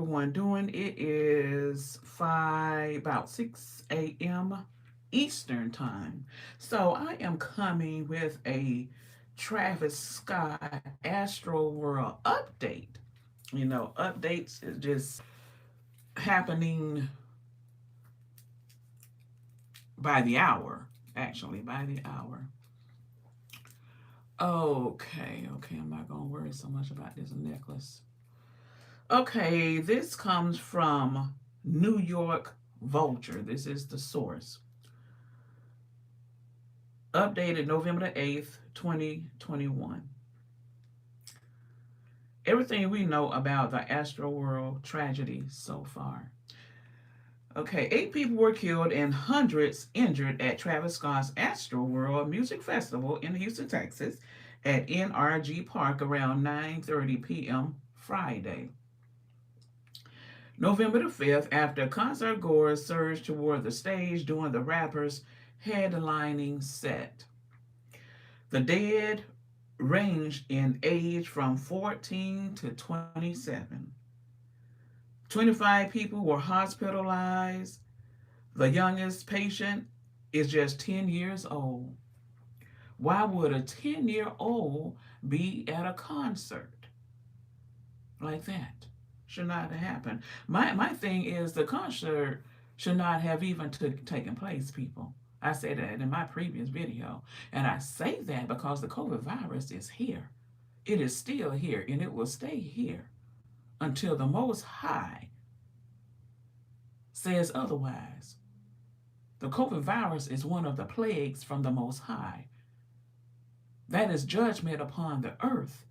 everyone doing? It is about 6 a.m. Eastern time. So I am coming with a Travis Scott Astro World update. Updates is just happening by the hour, actually, by the hour. Okay, I'm not going to worry so much about this necklace. Okay, this comes from New York Vulture. This is the source. Updated November the 8th, 2021. Everything we know about the Astro World tragedy so far. Okay, 8 people were killed and hundreds injured at Travis Scott's Astro World Music Festival in Houston, Texas, at NRG Park around 9:30 p.m. Friday. November the 5th, after concert goers surged toward the stage during the rapper's headlining set. The dead ranged in age from 14 to 27. 25 people were hospitalized. The youngest patient is just 10 years old. Why would a 10-year-old be at a concert like that? Should not have happened. My thing is the concert should not have even taken place, people. I said that in my previous video. And I say that because the COVID virus is here. It is still here and it will stay here until the Most High says otherwise. The COVID virus is one of the plagues from the Most High. That is judgment upon the earth.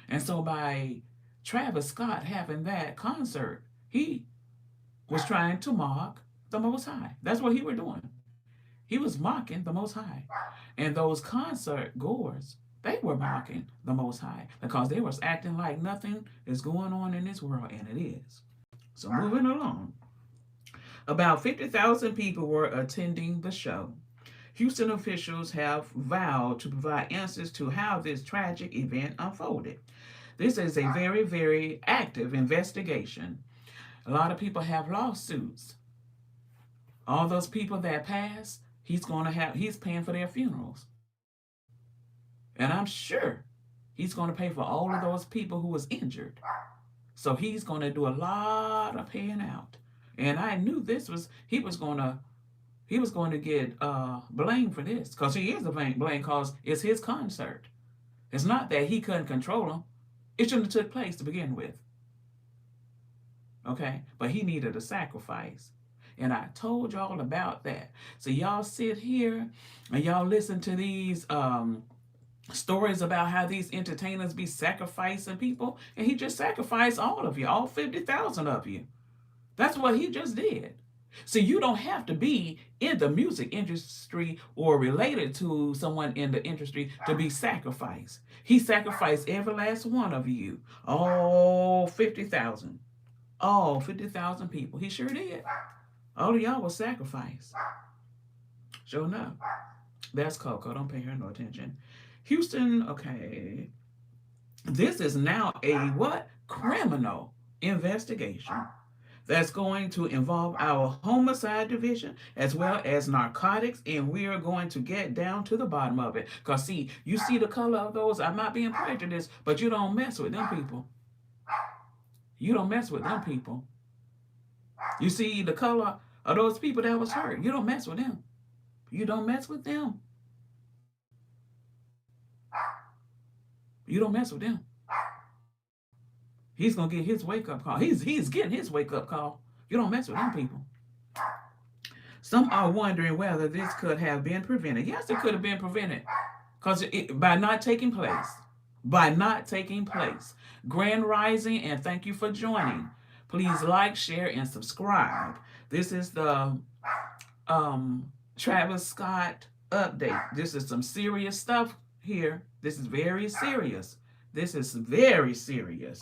And so by Travis Scott having that concert, he was trying to mock the Most High. That's what he was doing. He was mocking the Most High. And those concert goers, they were mocking the Most High because they was acting like nothing is going on in this world, and it is. So moving along. About 50,000 people were attending the show. Houston officials have vowed to provide answers to how this tragic event unfolded. This is a very, very active investigation. A lot of people have lawsuits. All those people that passed, he's paying for their funerals. And I'm sure he's going to pay for all of those people who was injured. So he's going to do a lot of paying out. And I knew he was going to get blamed for this, because he is a blamed because it's his concert. It's not that he couldn't control them. It shouldn't have took place to begin with. Okay? But he needed a sacrifice. And I told y'all about that. So y'all sit here and y'all listen to these stories about how these entertainers be sacrificing people. And he just sacrificed all of you, all 50,000 of you. That's what he just did. So you don't have to be in the music industry or related to someone in the industry to be sacrificed. He sacrificed every last one of you, all 50,000. All 50,000 people. He sure did. All of y'all was sacrificed. Sure enough. That's Coco. Don't pay her no attention. Houston, okay. This is now a what? Criminal investigation that's going to involve our homicide division as well as narcotics, and we are going to get down to the bottom of it. Because, see, you see the color of those. I'm not being prejudiced, but you don't mess with them people. You don't mess with them people. You see the color of those people that was hurt. You don't mess with them. You don't mess with them. You don't mess with them. He's going to get his wake-up call. He's getting his wake-up call. You don't mess with them people. Some are wondering whether this could have been prevented. Yes, it could have been prevented because by not taking place. By not taking place. Grand Rising, and thank you for joining. Please like, share, and subscribe. This is the Travis Scott update. This is some serious stuff here. This is very serious. This is very serious.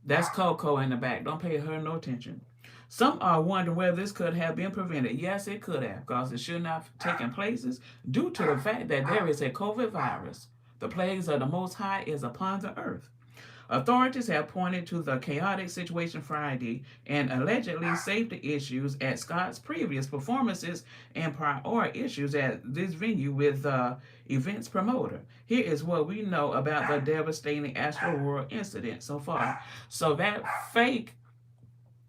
That's Coco in the back. Don't pay her no attention. Some are wondering whether this could have been prevented. Yes, it could have, because it should not have taken places due to the fact that there is a COVID virus. The plagues of the Most High is upon the earth. Authorities have pointed to the chaotic situation Friday and allegedly safety issues at Scott's previous performances and prior issues at this venue with the event's promoter. Here is what we know about the devastating Astro World incident so far. So that fake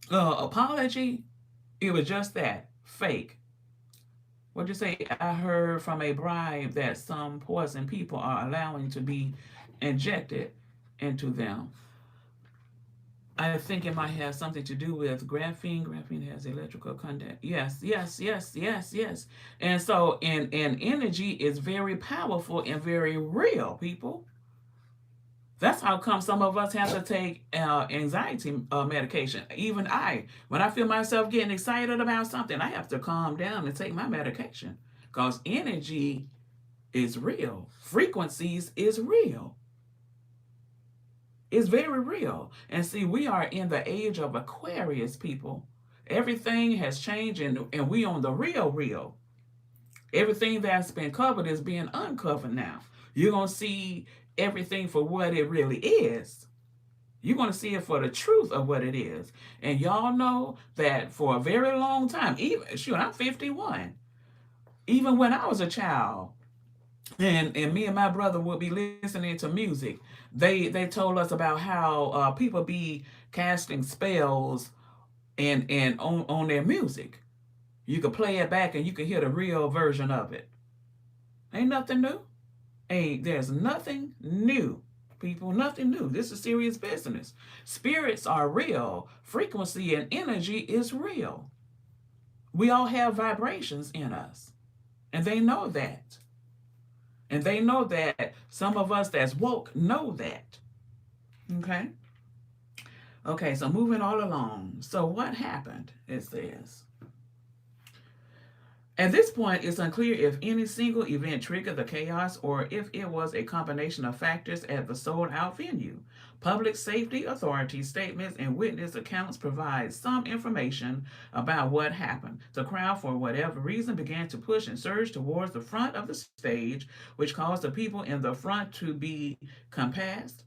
apology, it was just that, fake. What'd you say? I heard from a bribe that some poison people are allowing to be injected into them. I think it might have something to do with graphene. Graphene has electrical conduct. Yes, yes, yes, yes, yes. And so, and energy is very powerful and very real, people. That's how come some of us have to take anxiety medication. Even I, when I feel myself getting excited about something, I have to calm down and take my medication because energy is real. Frequencies is real. It's very real. And see, we are in the age of Aquarius, people. Everything has changed and we on the real. Everything that's been covered is being uncovered now. You're going to see everything for what it really is. You're going to see it for the truth of what it is. And y'all know that for a very long time, even, shoot, I'm 51. Even when I was a child, and me and my brother would be listening to music, they told us about how people be casting spells and on their music. You could play it back and you can hear the real version of it. Ain't nothing new. There's nothing new, people. Nothing new. This is serious business. Spirits are real. Frequency and energy is real. We all have vibrations in us, and they know that. And they know that. Some of us that's woke know that. Okay? Okay, so moving all along. So what happened? It says, at this point, it's unclear if any single event triggered the chaos or if it was a combination of factors at the sold-out venue. Public safety authorities' statements and witness accounts provide some information about what happened. The crowd, for whatever reason, began to push and surge towards the front of the stage, which caused the people in the front to be compressed.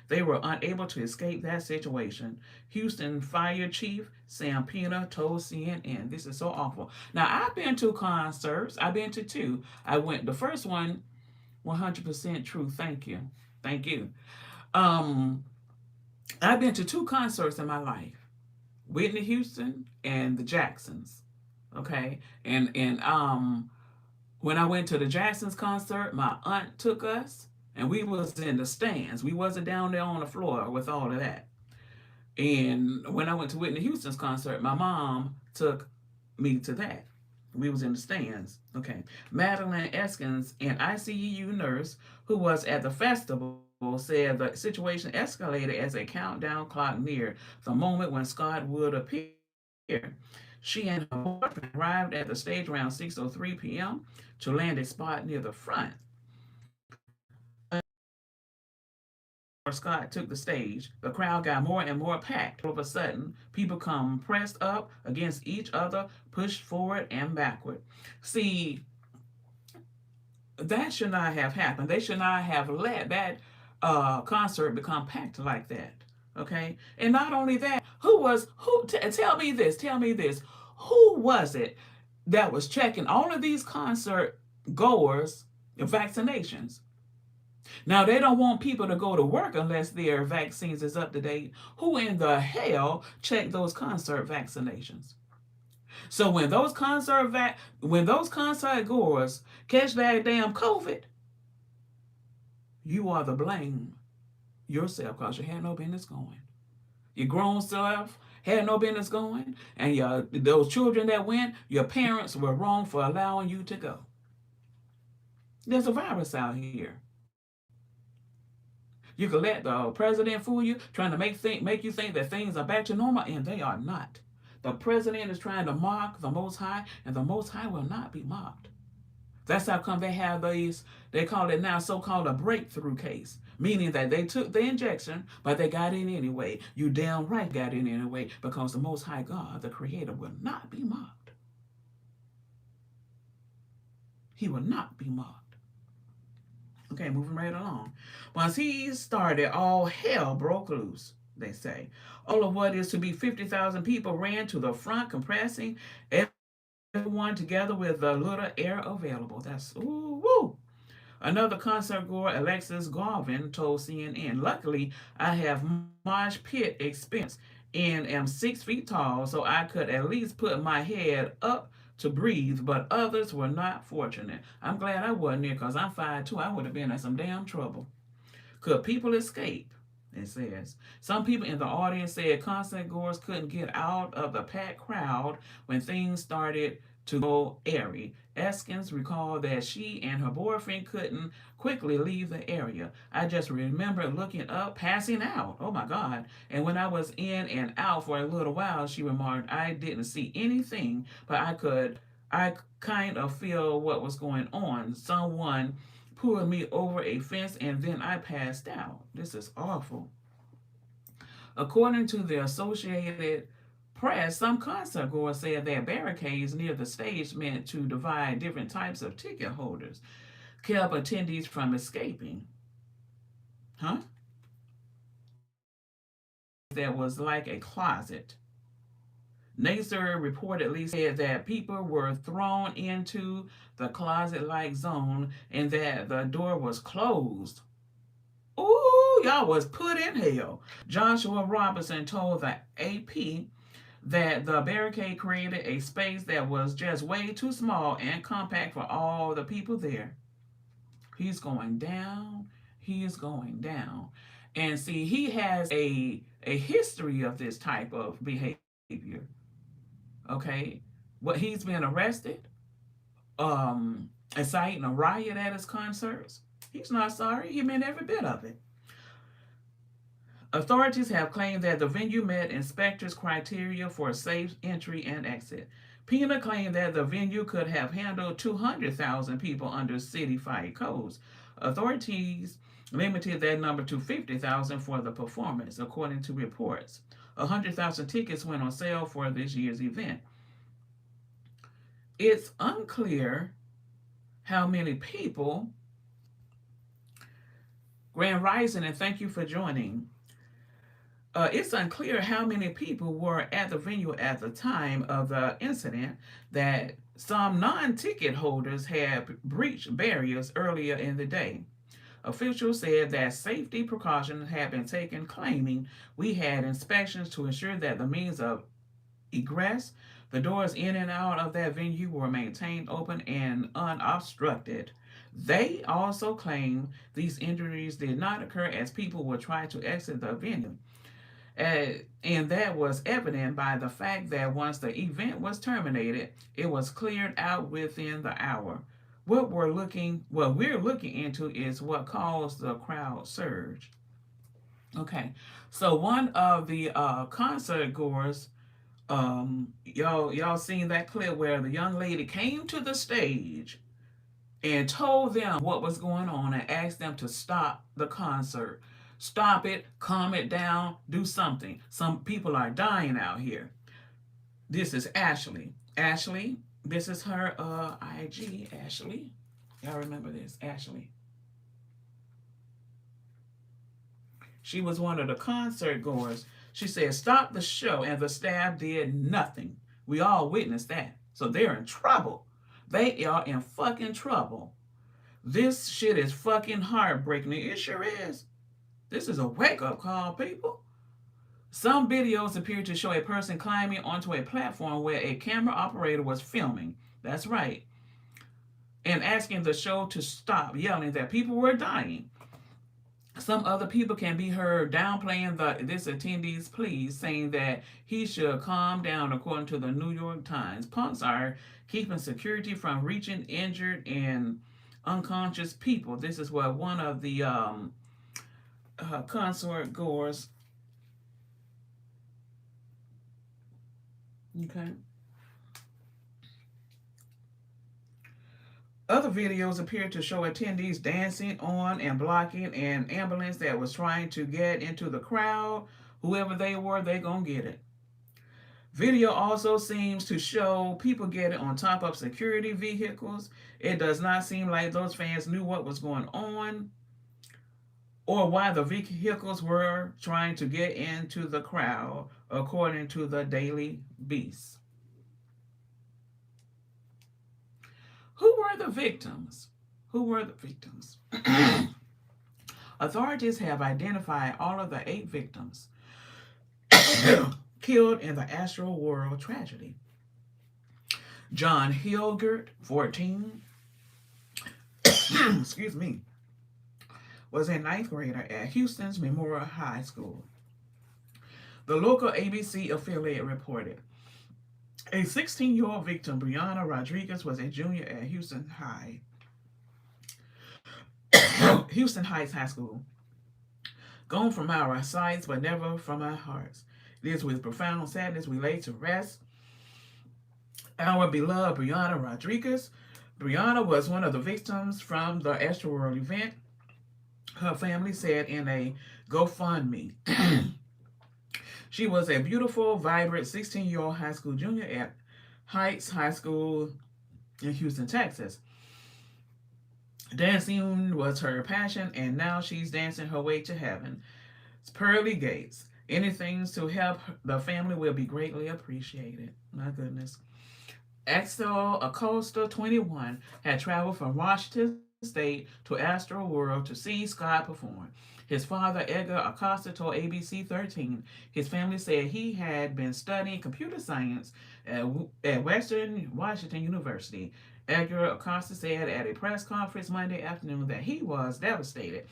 They were unable to escape that situation. Houston Fire Chief Sam Pena told CNN, "This is so awful." Now, I've been to concerts. I've been to two. I went, the first one, 100% true. Thank you. Thank you. I've been to two concerts in my life, Whitney Houston and the Jacksons. Okay. And when I went to the Jacksons concert, my aunt took us and we was in the stands. We wasn't down there on the floor with all of that. And when I went to Whitney Houston's concert, my mom took me to that. We was in the stands. Okay. Madeline Eskins, an ICU nurse who was at the festival, said the situation escalated as a countdown clock neared the moment when Scott would appear. She and her boyfriend arrived at the stage around 6:03 p.m. to land a spot near the front. Scott took the stage, the crowd got more and more packed. All of a sudden, people come pressed up against each other, pushed forward and backward. See, that should not have happened. They should not have let that concert become packed like that. Okay? And not only that, tell me this. Who was it that was checking all of these concert goers' vaccinations? Now, they don't want people to go to work unless their vaccines is up to date. Who in the hell checked those concert vaccinations? So when those concert goers catch that damn COVID, you are the blame yourself because you had no business going. Your grown self had no business going, and those children that went, your parents were wrong for allowing you to go. There's a virus out here. You can let the president fool you, trying to make you think that things are back to normal, and they are not. The president is trying to mock the Most High, and the Most High will not be mocked. That's how come they have these, they call it now so-called a breakthrough case, meaning that they took the injection, but they got in anyway. You damn right got in anyway, because the Most High God, the Creator, will not be mocked. He will not be mocked. Okay, moving right along. Once he started, all hell broke loose, they say. All of what is to be 50,000 people ran to the front, compressing everyone together with the little air available. That's, ooh, woo. Another concert goer, Alexis Garvin, told CNN, luckily, I have mosh pit experience and am 6 feet tall, so I could at least put my head up to breathe, but others were not fortunate. I'm glad I wasn't there because I'm 5'2". I would have been in some damn trouble. Could people escape? It says. Some people in the audience said concert goers couldn't get out of the packed crowd when things started to go airy. Eskins recalled that she and her boyfriend couldn't quickly leave the area. I just remember looking up, passing out. Oh my God. And when I was in and out for a little while, she remarked, I didn't see anything, but I kind of feel what was going on. Someone pulled me over a fence and then I passed out. This is awful. According to the Associated Press, some concert goers said that barricades near the stage meant to divide different types of ticket holders, kept attendees from escaping. Huh? That was like a closet. Naser reportedly said that people were thrown into the closet like zone and that the door was closed. Ooh, y'all was put in hell. Joshua Robinson told the AP that the barricade created a space that was just way too small and compact for all the people there. He's going down. He is going down. And see, he has a history of this type of behavior. Okay? What he's been arrested, inciting a riot at his concerts. He's not sorry. He meant every bit of it. Authorities have claimed that the venue met inspectors' criteria for safe entry and exit. PENA claimed that the venue could have handled 200,000 people under city fire codes. Authorities limited that number to 50,000 for the performance, according to reports. 100,000 tickets went on sale for this year's event. It's unclear how many people. Grand Rising, and thank you for joining. It's unclear how many people were at the venue at the time of the incident, that some non ticket holders had breached barriers earlier in the day. Officials said that safety precautions had been taken, claiming we had inspections to ensure that the means of egress, the doors in and out of that venue, were maintained open and unobstructed. They also claim these injuries did not occur as people were trying to exit the venue. And that was evident by the fact that once the event was terminated, it was cleared out within the hour. What we're looking into is what caused the crowd surge. Okay, so one of the concert goers, y'all seen that clip where the young lady came to the stage and told them what was going on and asked them to stop the concert. Stop it, calm it down, do something. Some people are dying out here. This is Ashley. Ashley, this is her IG, Ashley. Y'all remember this, Ashley. She was one of the concert goers. She said, stop the show, and the staff did nothing. We all witnessed that. So they're in trouble. They are in fucking trouble. This shit is fucking heartbreaking. It sure is. This is a wake-up call, people. Some videos appear to show a person climbing onto a platform where a camera operator was filming. That's right. And asking the show to stop, yelling that people were dying. Some other people can be heard downplaying this attendee's pleas, saying that he should calm down, according to the New York Times. Punks are keeping security from reaching injured and unconscious people. This is what one of the concert goers. Okay. Other videos appear to show attendees dancing on and blocking an ambulance that was trying to get into the crowd. Whoever they were, they gonna get it. Video also seems to show people getting on top of security vehicles. It does not seem like those fans knew what was going on or why the vehicles were trying to get into the crowd, according to the Daily Beast. Who were the victims? Who were the victims? Authorities have identified all of the 8 victims killed in the Astro World tragedy. John Hilgert, 14, excuse me, was a ninth grader at Houston's Memorial High School. The local ABC affiliate reported a 16-year-old victim, Brianna Rodriguez, was a junior at Houston Heights High School. Gone from our sights, but never from our hearts. It is with profound sadness we lay to rest our beloved Brianna Rodriguez. Brianna was one of the victims from the Astroworld event, her family said in a GoFundMe. She was a beautiful, vibrant 16-year-old high school junior at Heights High School in Houston, Texas. Dancing was her passion, and now she's dancing her way to heaven. It's pearly gates. Anything to help the family will be greatly appreciated. My goodness. Axel Acosta, 21, had traveled from Washington State to Astro World to see Scott perform. His father, Edgar Acosta, told ABC 13 his family said he had been studying computer science at Western Washington University. Edgar Acosta said at a press conference Monday afternoon that he was devastated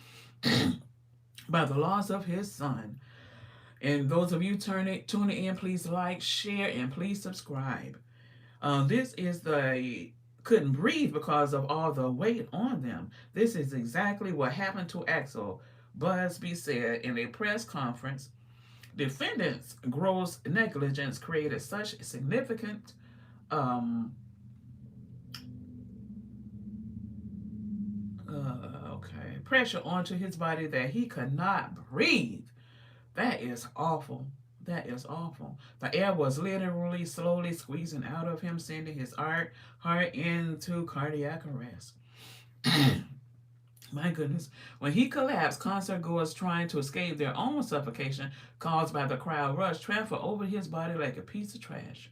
by the loss of his son. And those of you tuning in, please like, share, and please subscribe. This is the couldn't breathe because of all the weight on them. This is exactly what happened to Axel, Busby said in a press conference. Defendants' gross negligence created such significant pressure onto his body that he could not breathe. That is awful. That is awful. The air was literally slowly squeezing out of him, sending his heart into cardiac arrest. My goodness. When he collapsed, concert goers trying to escape their own suffocation caused by the crowd rush trampled over his body like a piece of trash.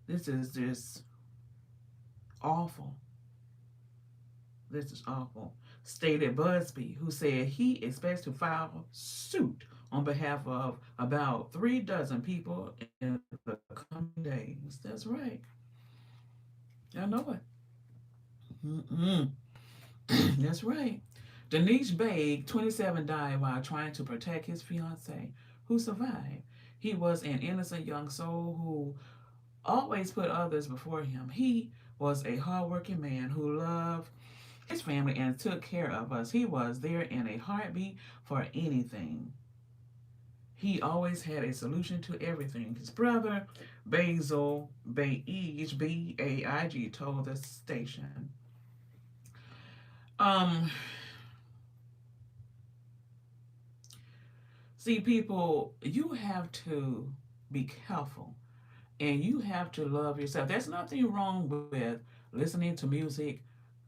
This is just awful. This is awful, stated Busby, who said he expects to file suit on behalf of about 36 people in the coming days. That's right. I know it. That's right. Denise Baig, 27, died while trying to protect his fiancée, who survived. He was an innocent young soul who always put others before him. He was a hardworking man who loved his family and took care of us. He was there in a heartbeat for anything. He always had a solution to everything. His brother, Basil Baig, B-A-I-G, told the station. See, people, you have to be careful and you have to love yourself. There's nothing wrong with listening to music,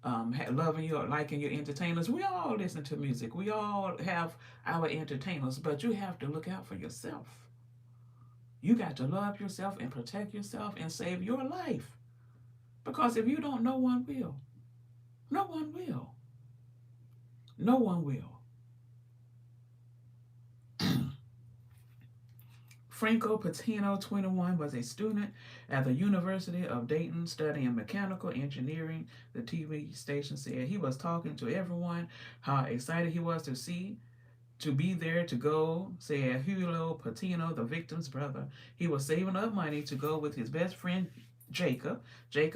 loving your liking your entertainers. We all listen to music. We all have our entertainers, but you have to look out for yourself. You got to love yourself and protect yourself and save your life. Because if you don't, no one will. No one will. No one will. Franco Patino, 21, was a student at the University of Dayton studying mechanical engineering. The TV station said he was talking to everyone how excited he was to be there to go, said Julio Patino, the victim's brother. He was saving up money to go with his best friend Jacob. Jake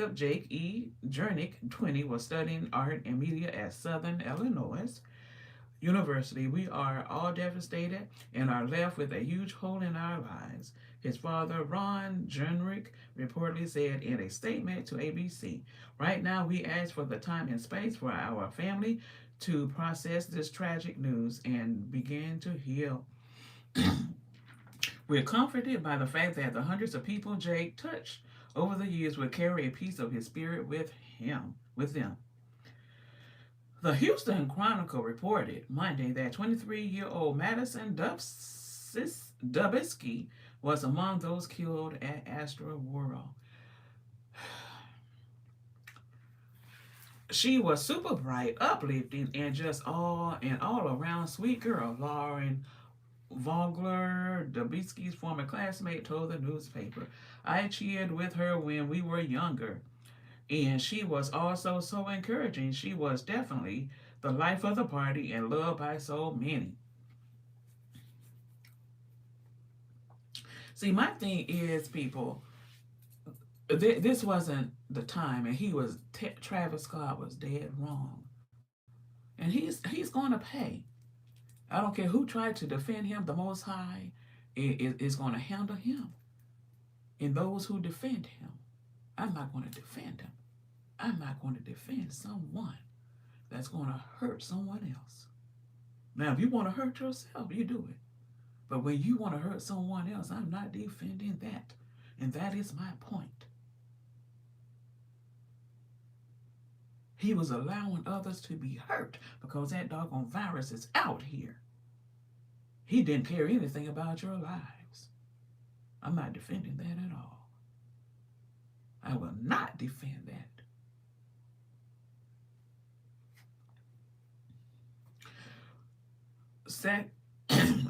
E. Jernick, 20, was studying art and media at Southern Illinois. University. We are all devastated and are left with a huge hole in our lives. His father, Ron Jenrick, reportedly said in a statement to ABC. Right now, we ask for the time and space for our family to process this tragic news and begin to heal. We're comforted by the fact that the hundreds of people Jake touched over the years will carry a piece of his spirit with them. The Houston Chronicle reported Monday that 23-year-old Madison Dubisky was among those killed at Astro World. She was super bright, uplifting, and just all around sweet girl. Lauren Vogler, Dubisky's former classmate, told the newspaper, "I cheered with her when we were younger, and she was also so encouraging. She was definitely the life of the party and loved by so many." See, my thing is, people, this wasn't the time, and Travis Scott was dead wrong, and he's going to pay. I don't care who tried to defend him. The Most High is going to handle him, and those who defend him. I'm not going to defend him. I'm not going to defend someone that's going to hurt someone else. Now, if you want to hurt yourself, you do it. But when you want to hurt someone else, I'm not defending that. And that is my point. He was allowing others to be hurt because that doggone virus is out here. He didn't care anything about your lives. I'm not defending that at all. I will not defend that.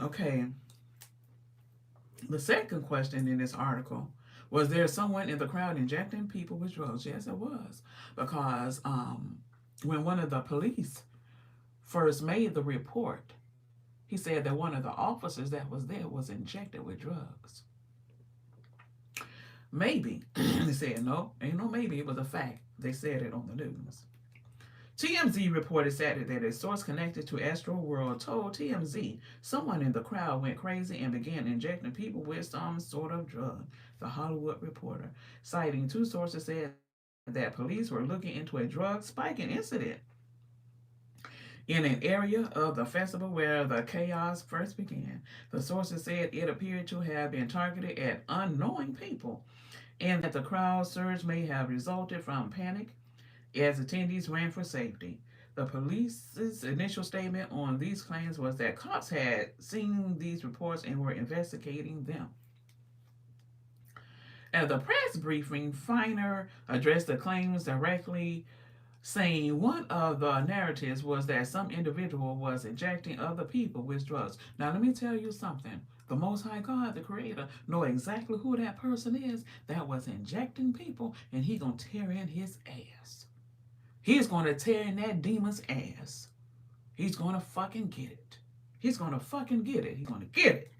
Okay. The second question in this article was there someone in the crowd injecting people with drugs? Yes, it was. Because when one of the police first made the report, he said that one of the officers that was there was injected with drugs. Maybe. They said, no, ain't no maybe. It was a fact. They said it on the news. TMZ reported Saturday that a source connected to Astro World told TMZ someone in the crowd went crazy and began injecting people with some sort of drug. The Hollywood Reporter, citing two sources, said that police were looking into a drug spiking incident in an area of the festival where the chaos first began. The sources said it appeared to have been targeted at unknowing people and that the crowd surge may have resulted from panic as attendees ran for safety. The police's initial statement on these claims was that cops had seen these reports and were investigating them. At the press briefing, Feiner addressed the claims directly, saying one of the narratives was that some individual was injecting other people with drugs. Now, let me tell you something. The Most High God, the Creator, know exactly who that person is that was injecting people, and he gonna tear in his ass. He's gonna tear in that demon's ass. He's gonna fucking get it. He's gonna fucking get it. He's gonna get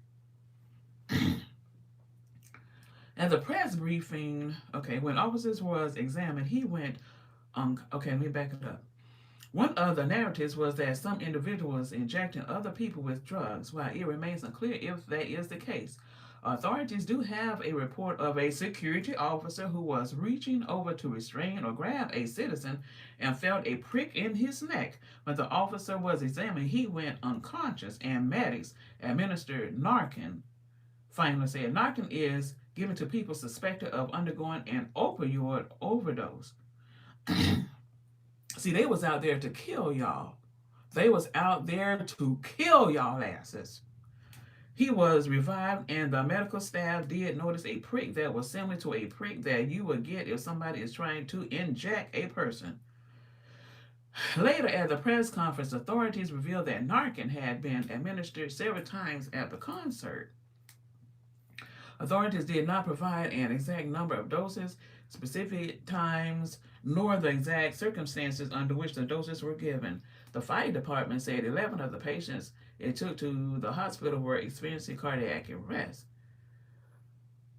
it. At the press briefing, okay, when officers was examined, he went, okay, let me back it up. One of the narratives was that some individual was injecting other people with drugs. While it remains unclear if that is the case, authorities do have a report of a security officer who was reaching over to restrain or grab a citizen and felt a prick in his neck. When the officer was examined, he went unconscious and medics administered Narcan. Finally said Narcan is given to people suspected of undergoing an opioid overdose. See, they was out there to kill y'all. They was out there to kill y'all asses. He was revived, and the medical staff did notice a prick that was similar to a prick that you would get if somebody is trying to inject a person. Later at the press conference, authorities revealed that Narcan had been administered several times at the concert. Authorities did not provide an exact number of doses, specific times, nor the exact circumstances under which the doses were given. The fire department said 11 of the patients it took to the hospital were experiencing cardiac arrest.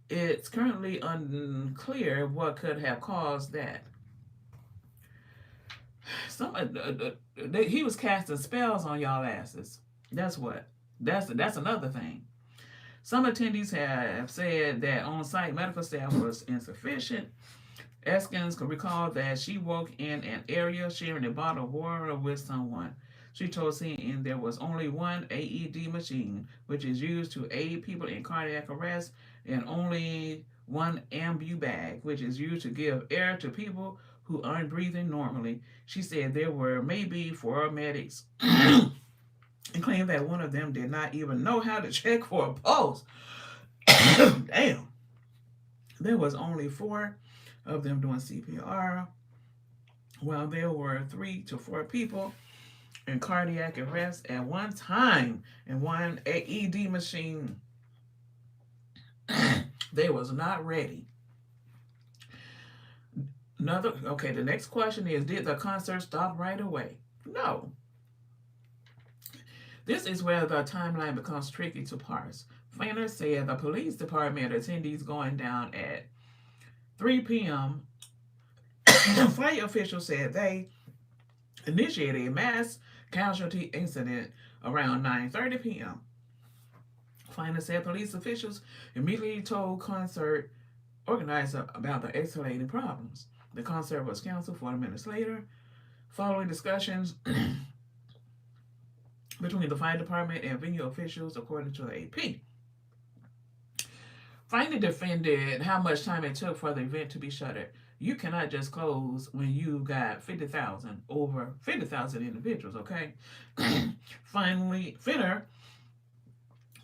It's currently unclear what could have caused that. He was casting spells on y'all asses. That's what. That's another thing. Some attendees have said that on-site medical staff was insufficient. Eskins recalled that she woke in an area sharing a bottle of water with someone. She told CNN there was only one AED machine, which is used to aid people in cardiac arrest, and only one ambu bag, which is used to give air to people who aren't breathing normally. She said there were maybe four medics and claimed that one of them did not even know how to check for a pulse. Damn. There was only four of them doing CPR, while there were 3 to 4 people in cardiac arrest at one time and one AED machine. They was not ready. The next question is, did the concert stop right away? No. This is where the timeline becomes tricky to parse. Feiner said the police department attendees going down at 3 p.m. Flight officials said they initiated a mass casualty incident around 9:30 p.m. Feiner said police officials immediately told concert organizer about the escalating problems. The concert was canceled 40 minutes later, following discussions between the fire department and venue officials, according to the AP. Feiner defended how much time it took for the event to be shuttered. You cannot just close when you've got over 50,000 individuals, okay? Finally, Finner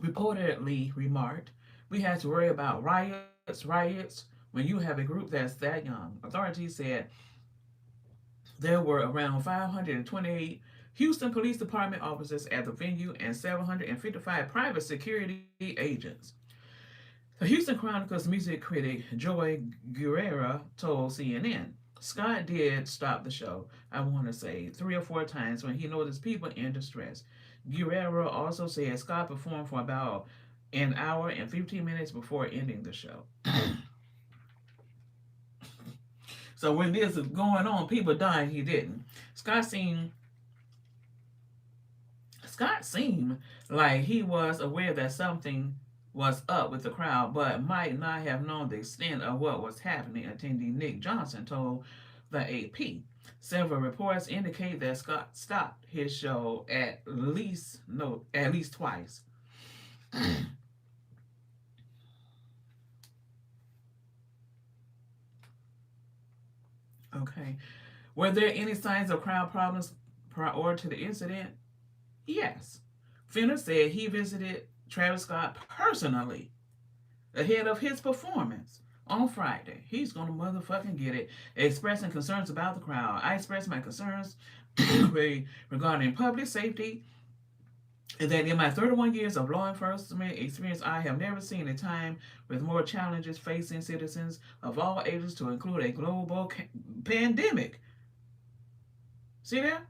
reportedly remarked, we had to worry about riots when you have a group that's that young. Authorities said there were around 528 Houston Police Department officers at the venue and 755 private security agents. The Houston Chronicle's music critic Joy Guerrera told CNN, Scott did stop the show, I want to say 3 or 4 times when he noticed people in distress. Guerrero also said Scott performed for about an hour and 15 minutes before ending the show. So when this is going on, people dying, he didn't. Scott seemed like he was aware that something was up with the crowd, but might not have known the extent of what was happening, attendee Nick Johnson told the AP. Several reports indicate that Scott stopped his show at least twice. Okay. Were there any signs of crowd problems prior to the incident? Yes. Finner said he visited Travis Scott personally ahead of his performance on Friday. He's going to motherfucking get it. Expressing concerns about the crowd. I expressed my concerns regarding public safety and that in my 31 years of law enforcement experience, I have never seen a time with more challenges facing citizens of all ages to include a global pandemic. See that?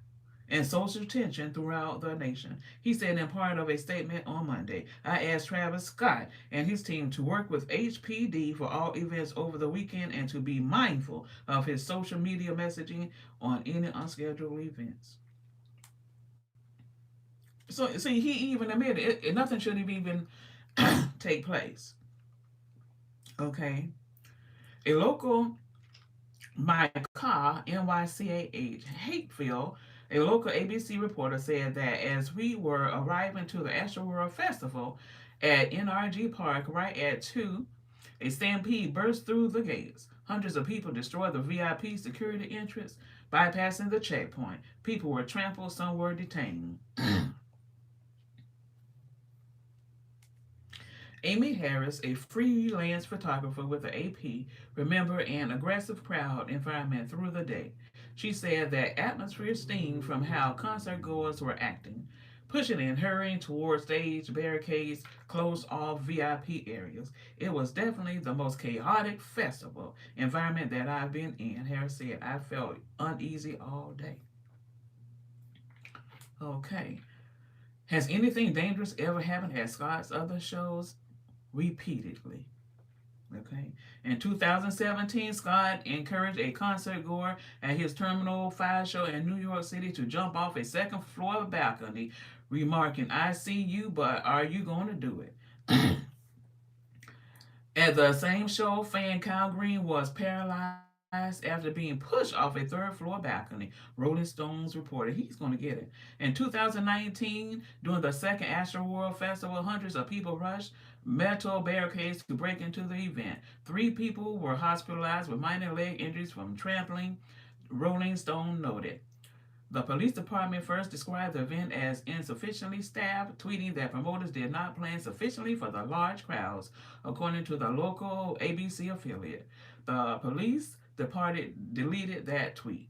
And social tension throughout the nation. He said in part of a statement on Monday, I asked Travis Scott and his team to work with HPD for all events over the weekend and to be mindful of his social media messaging on any unscheduled events. So, see, he even admitted nothing should even take place. Okay. A local NYCAH Hateville, a local ABC reporter said that as we were arriving to the Astro World Festival at NRG Park right at 2, a stampede burst through the gates. Hundreds of people destroyed the VIP security entrance, bypassing the checkpoint. People were trampled, some were detained. Amy Harris, a freelance photographer with the AP, remembered an aggressive crowd environment through the day. She said that atmosphere steamed from how concert goers were acting, pushing and hurrying towards stage barricades, closed off VIP areas. It was definitely the most chaotic festival environment that I've been in, Harris said. I felt uneasy all day. Okay. Has anything dangerous ever happened at Scott's other shows? Repeatedly. Okay. In 2017, Scott encouraged a concert goer at his Terminal 5 show in New York City to jump off a second floor balcony, remarking, "I see you, but are you going to do it?" At the same show, fan Kyle Green was paralyzed after being pushed off a third floor balcony. Rolling Stones reported he's going to get it. In 2019, during the second Astro World Festival, hundreds of people rushed metal barricades to break into the event. 3 people were hospitalized with minor leg injuries from trampling, Rolling Stone noted. The police department first described the event as insufficiently staffed, tweeting that promoters did not plan sufficiently for the large crowds, according to the local ABC affiliate. The police department deleted that tweet,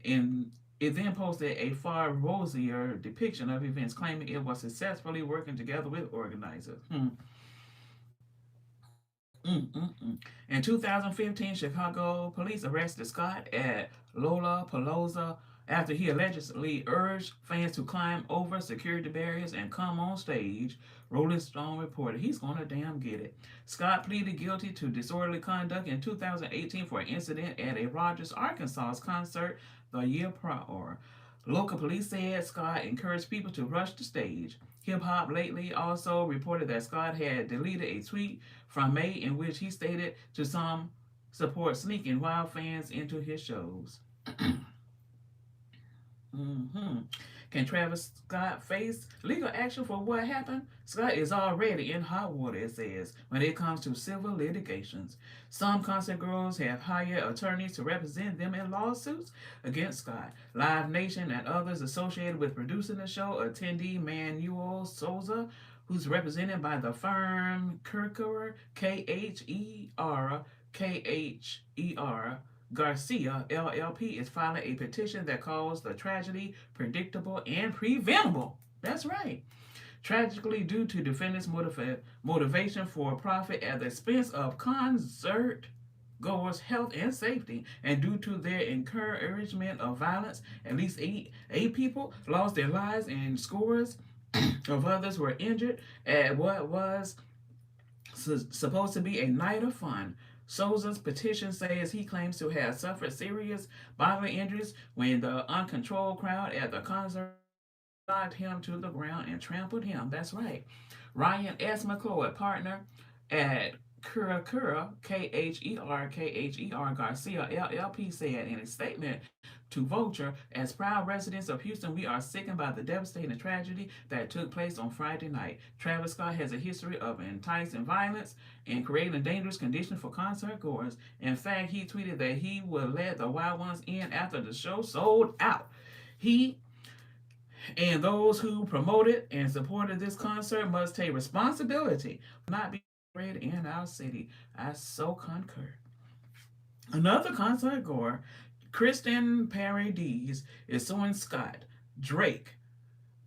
and it then posted a far rosier depiction of events, claiming it was successfully working together with organizers. In 2015, Chicago police arrested Scott at Lollapalooza after he allegedly urged fans to climb over security barriers and come on stage. Rolling Stone reported he's going to damn get it. Scott pleaded guilty to disorderly conduct in 2018 for an incident at a Rogers, Arkansas concert the year prior. Local police said Scott encouraged people to rush the stage. Hip Hop Lately also reported that Scott had deleted a tweet from May in which he stated to some support sneaking wild fans into his shows. Mm-hmm. Can Travis Scott face legal action for what happened? Scott is already in hot water, it says, when it comes to civil litigations. Some concert girls have hired attorneys to represent them in lawsuits against Scott. Live Nation and others associated with producing the show, attendee Manuel Souza, who's represented by the firm Kirker, Kher Garcia LLP, is filing a petition that calls the tragedy predictable and preventable. That's right. Tragically, due to defendants' motivation for profit at the expense of concert goers' health and safety, and due to their encouragement of violence, at least eight people lost their lives and scores of others were injured at what was supposed to be a night of fun. Souza's petition says he claims to have suffered serious bodily injuries when the uncontrolled crowd at the concert knocked him to the ground and trampled him. That's right. Ryan S. McCloud, partner at Kura, Kher Garcia LLP, said in a statement to Vulture, "As proud residents of Houston, we are sickened by the devastating tragedy that took place on Friday night. Travis Scott has a history of enticing violence and creating dangerous conditions for concert goers. In fact, he tweeted that he would let the wild ones in after the show sold out. He and those who promoted and supported this concert must take responsibility for not being read in our city." I so concur. Another concert goer, Kristen Paredes, is suing Scott Drake,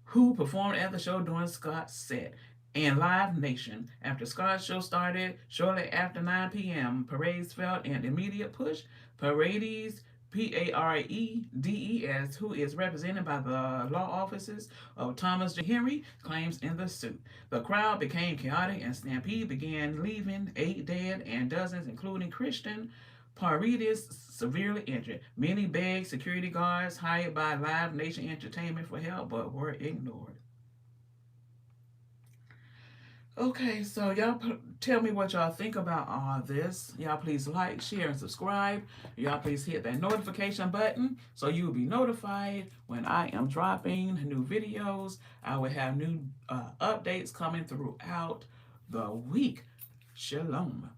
who performed at the show during Scott's set, and Live Nation. After Scott's show started shortly after 9 p.m., Paredes felt an immediate push. Paredes, Paredes, who is represented by the law offices of Thomas J. Henry, claims in the suit. The crowd became chaotic and stampede began, leaving 8 dead and dozens, including Christian Paredes, severely injured. Many begged security guards hired by Live Nation Entertainment for help, but were ignored. Okay, so y'all tell me what y'all think about all this. Y'all please like, share, and subscribe. Y'all please hit that notification button so you will be notified when I am dropping new videos. I will have new updates coming throughout the week. Shalom.